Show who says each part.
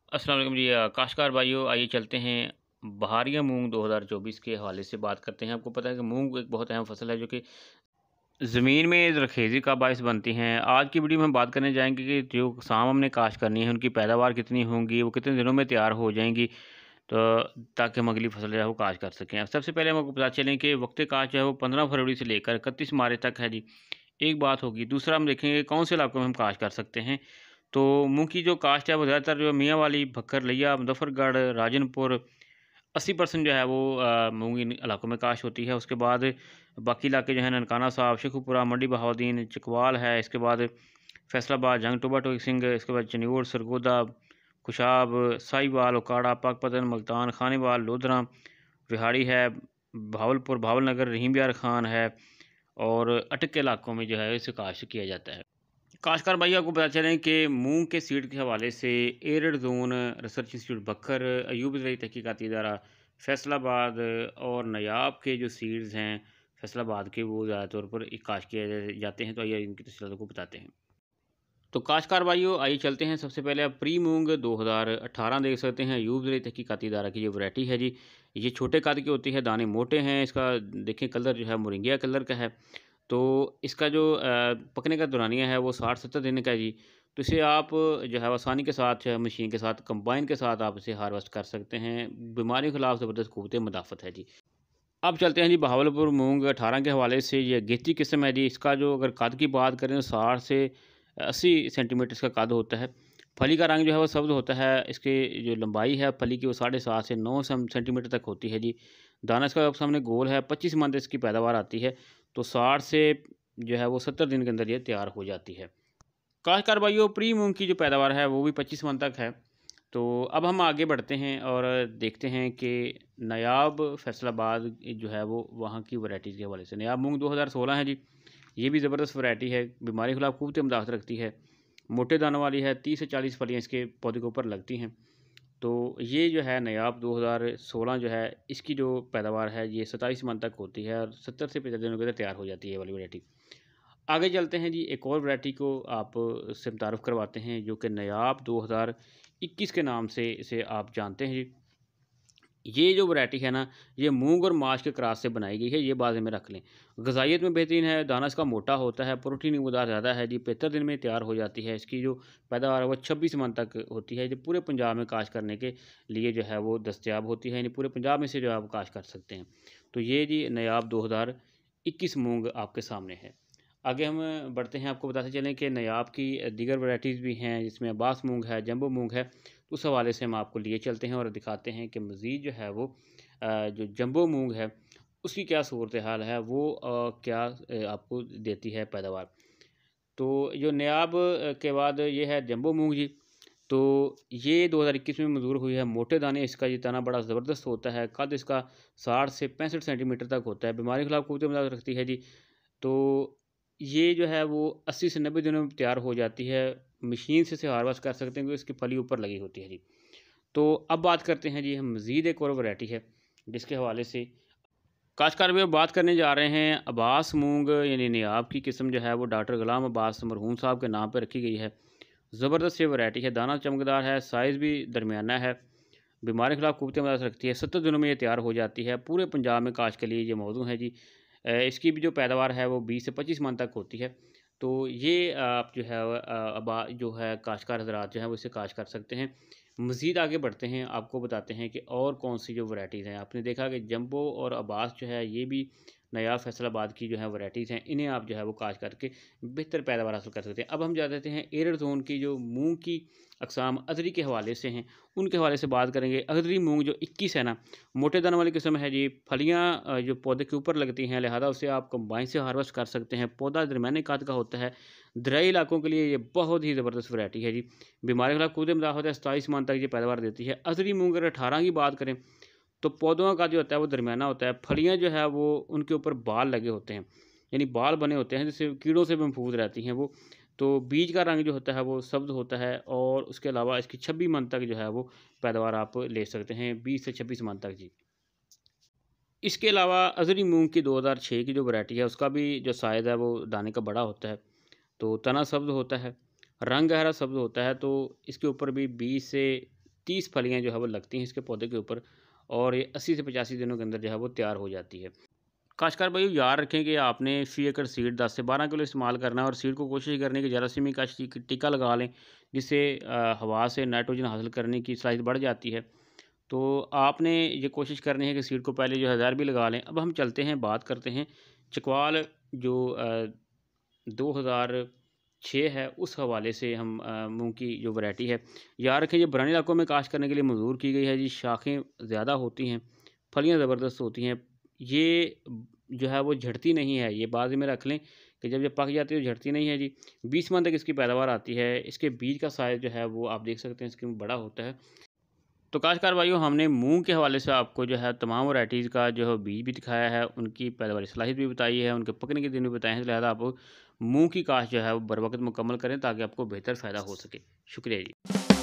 Speaker 1: अस्सलाम वालेकुम जी। काश्तकार भाइयों, आइए चलते हैं बहारिया मूंग 2024 के हवाले से बात करते हैं। आपको पता है कि मूंग एक बहुत अहम फसल है जो कि ज़मीन में ज़रख़ेज़ी का बायस बनती हैं। आज की वीडियो में हम बात करने जाएंगे कि जो साम हमने काश्त करनी है उनकी पैदावार कितनी होंगी, वो कितने दिनों में तैयार हो जाएंगी, तो ताकि हम अगली फसल जो है वो काश्त कर सकें। सबसे पहले हम आपको पता चलें कि वक्त काश्त जो है वो 15 फरवरी से लेकर 31 मार्च तक है जी। एक बात होगी। दूसरा हम देखेंगे कौन से इलाकों में हम काश्त कर सकते हैं। तो मूँग की जो काश्त है वो ज़्यादातर जो मियाँ वाली, भक्कर, लिया, मुज़फ़्फ़रगढ़, राजनपुर 80% जो है वो मूँग इन इलाकों में काश्त होती है। उसके बाद बाकी इलाके जो हैं ननकाना साहब, शेखुपुरा, मंडी बहाउद्दीन, चकवाल है, इसके बाद फैसलाबाद, जंग, टोबा टेक सिंह, इसके बाद चन्योड़, सरगोदा, खुशाब, साहिवाल, उकाड़ा, पाकपतन, मुल्तान, खानेवाल, लोधरा, विहाड़ी है, भावलपुर, भावलनगर, रहीम यार खान है और अटक के इलाकों में जो है इसे काश्त किया जाता है। काश्तकार भाई आपको पता चलें कि मूंग के सीड के हवाले से एरिड जोन रिसर्च इंस्टीट्यूट बखर, अयूब ज़रई तहकीकाती इदारा फैसलाबाद और नयाब के जो सीड्स हैं फैसलाबाद के, वो ज़्यादा तौर पर काश्त किए जाते हैं। तो आइए इनकी तफसीलात को बताते हैं। तो काश्तकार भाइयों, आइए चलते हैं। सबसे पहले आप प्री मूंग 2018 देख सकते हैं। अयूब ज़रई तहकीकाती इदारा की ये वैरायटी है जी। ये छोटे कद की होती है, दाने मोटे हैं। इसका देखें कलर जो है मोरिंगिया कलर का है। तो इसका जो पकने का दौरानिया है वो 60-70 दिन का है जी। तो इसे आप जो है आसानी के साथ जो है मशीन के साथ, कंबाइन के साथ आप इसे हार्वेस्ट कर सकते हैं। बीमारी के खिलाफ ज़बरदस्त क़ुव्वत मुदाफ़त है जी। अब चलते हैं जी बहावलपुर मूँग 18 के हवाले से। ये अगेती किस्म है जी। इसका जो अगर कद की बात करें तो 60 से 80 सेंटीमीटर इसका कद होता है। फली का रंग जो है वो सब्ज़ होता है। इसकी जो लंबाई है फली की वो 7.5 से 9 सेंटीमीटर तक होती है जी। दाना इसका सामने गोल है। 25 मन इसकी पैदावार आती है। तो 60 से जो है वो 70 दिन के अंदर ये तैयार हो जाती है। काश्तकार भाइयों, प्री मूंग की जो पैदावार है वो भी 25 मन तक है। तो अब हम आगे बढ़ते हैं और देखते हैं कि नायाब फैसलाबाद जो है वो वहाँ की वैरायटीज़ के हवाले से। नायाब मूंग 2016 है जी। ये भी ज़बरदस्त वैरायटी है, बीमारी के खिलाफ क़ुव्वत मुदाफ़त रखती है, मोटे दानों वाली है। 30 से 40 फलियाँ इसके पौधे के ऊपर लगती हैं। तो ये जो है नायाब 2016 जो है, इसकी जो पैदावार है ये 27 मन तक होती है और 70 से 75 दिनों के अंदर तैयार हो जाती है ये वाली वैरायटी। आगे चलते हैं जी, एक और वैरायटी को आप से मुतारुफ़ करवाते हैं जो कि नायाब 2021 के नाम से इसे आप जानते हैं जी। ये जो वैरायटी है ना, ये मूंग और माश के क्रॉस से बनाई गई है, ये बाज़ में रख लें। ग़िज़ाइयत में बेहतरीन है, दाना इसका मोटा होता है, प्रोटीन की मक़दार ज़्यादा है जी। 75 दिन में तैयार हो जाती है। इसकी जो पैदावार है वो 26 मन तक होती है, जो पूरे पंजाब में काश्त करने के लिए जो है वो दस्तयाब होती है। यानी पूरे पंजाब में से जो है आप काश्त कर सकते हैं। तो ये जी नायाब 2021 मूंग आपके सामने है। आगे हम बढ़ते हैं। आपको बताते चलें कि नायाब की दीगर वैराइटीज़ भी हैं, जिसमें अब्बास मूंग है, जंबो मूंग है। तो उस हवाले से हम आपको लिए चलते हैं और दिखाते हैं कि मज़ीद जो है वो जो जंबो मूंग है उसकी क्या सूरत हाल है, वो क्या आपको देती है पैदावार। तो जो नायाब के बाद ये है जंबो मूंग जी। तो ये 2021 में मंजूर हुई है। मोटे दाने, इसका ये तना बड़ा ज़बरदस्त होता है। कद इसका 60 से 65 सेंटीमीटर तक होता है। बीमारी के खिलाफ क़ुव्वत मुदाफ़त रखती है जी। तो ये जो है वो 80 से 90 दिनों में तैयार हो जाती है। मशीन से इसे हार्वेस्ट कर सकते हैं क्योंकि इसकी फली ऊपर लगी होती है जी। तो अब बात करते हैं जी हम मज़ीद एक और वैरायटी है जिसके हवाले से काश्तकार भाई बात करने जा रहे हैं। अब्बास मूंग यानी नायाब की किस्म जो है वो डॉक्टर ग़ुलाम अब्बास मरहूम साहब के नाम पर रखी गई है। ज़बरदस्त ये वैरायटी है, दाना चमकदार है, साइज़ भी दरमियाना है, बीमारी के खिलाफ क़ुव्वत मुदाफ़त रखती है। 70 दिनों में ये तैयार हो जाती है। पूरे पंजाब में काश्त के लिए ये मौजू है जी। इसकी भी जो पैदावार है वो 20 से 25 मन तक होती है। तो ये आप जो है जो है काश्तकार हज़रात जो हैं वो इसे काश्त कर सकते हैं। मज़ीद आगे बढ़ते हैं, आपको बताते हैं कि और कौन-सी जो वैराइटीज़ हैं। आपने देखा कि जंबो और अब्बास जो है ये भी नायाब फैसलाबाद की जो है वैराइटीज़ हैं, इन्हें आप जो है वो काश्त करके बेहतर पैदावार हासिल कर सकते हैं। अब हम जा देते हैं एरिड ज़ोन की जो मूँग की अक़साम अदरी के हवाले से हैं, उनके हवाले से बात करेंगे। अदरी मूँग जो 21 है ना, मोटे दानों वाली किस्म है जी। फलियाँ जो पौधे के ऊपर लगती हैं, लिहाज़ा उसे आप कंबाइन से हार्वेस्ट कर सकते हैं। पौधा दरमियाने कद का होता है। दरियाई इलाकों के लिए ये बहुत ही ज़बरदस्त वैरायटी है जी। बीमारी के खिलाफ क़ुव्वत मुदाफ़त है, 27 मन तक ये पैदावार देती है। अदरी मूँग अगर 18 की बात करें तो पौधों का जो होता है वो दरमियाना होता है। फलियाँ जो है वो उनके ऊपर बाल लगे होते हैं, यानी बाल बने होते हैं जिससे कीड़ों से भी महफूज़ रहती हैं वो। तो बीज का रंग जो होता है वो सब्ज़ होता है और उसके अलावा इसकी 26 मन तक जो है वो पैदावार आप ले सकते हैं, 20 से 26 मन तक जी। इसके अलावा अज़री मूँग की 2006 की जो वैरायटी है उसका भी जो साइज़ है वो दाने का बड़ा होता है। तो तना सब्ज़ होता है, रंग गहरा सब्ज़ होता है। तो इसके ऊपर भी 20 से 30 फलियाँ जो है वो लगती हैं इसके पौधे के ऊपर, और ये 80 से 85 दिनों के अंदर जो है वो तैयार हो जाती है। काश्तकार भाइयों, याद रखें कि आपने फ़ी एकड़ सीड 10 से 12 किलो इस्तेमाल करना है, और सीड को कोशिश करनी है कि जरासीमी का टीका लगा लें, जिससे हवा से नाइट्रोजन हासिल करने की सलाहियत बढ़ जाती है। तो आपने ये कोशिश करनी है कि सीड को पहले जो है ज़हर भी लगा लें। अब हम चलते हैं, बात करते हैं चकवाल जो 2006 है, उस हवाले से हम मूँग की जो वैरायटी है, याद रखें ये बरानी इलाकों में काश्त करने के लिए मंजूर की गई है जी। शाखें ज़्यादा होती हैं, फलियाँ ज़बरदस्त होती हैं। ये जो है वो झड़ती नहीं है, ये बाज़ में रख लें कि जब ये पक जाती है तो झड़ती नहीं है जी। 20 मन तक इसकी पैदावार आती है। इसके बीज का साइज़ जो है वो आप देख सकते हैं, इसके में बड़ा होता है। तो काश्तकार भाइयों, हमने मूँग के हवाले से आपको जो है तमाम वैराइटीज़ का जो है बीज भी दिखाया है, उनकी पैदावारी सलाहियत भी बताई है, उनके पकने के दिन भी बताए हैं। लिहाजा आप मूँग की काश्त जो है वो बर वक़्त मुकम्मल करें ताकि आपको बेहतर फ़ायदा हो सके। शुक्रिया जी।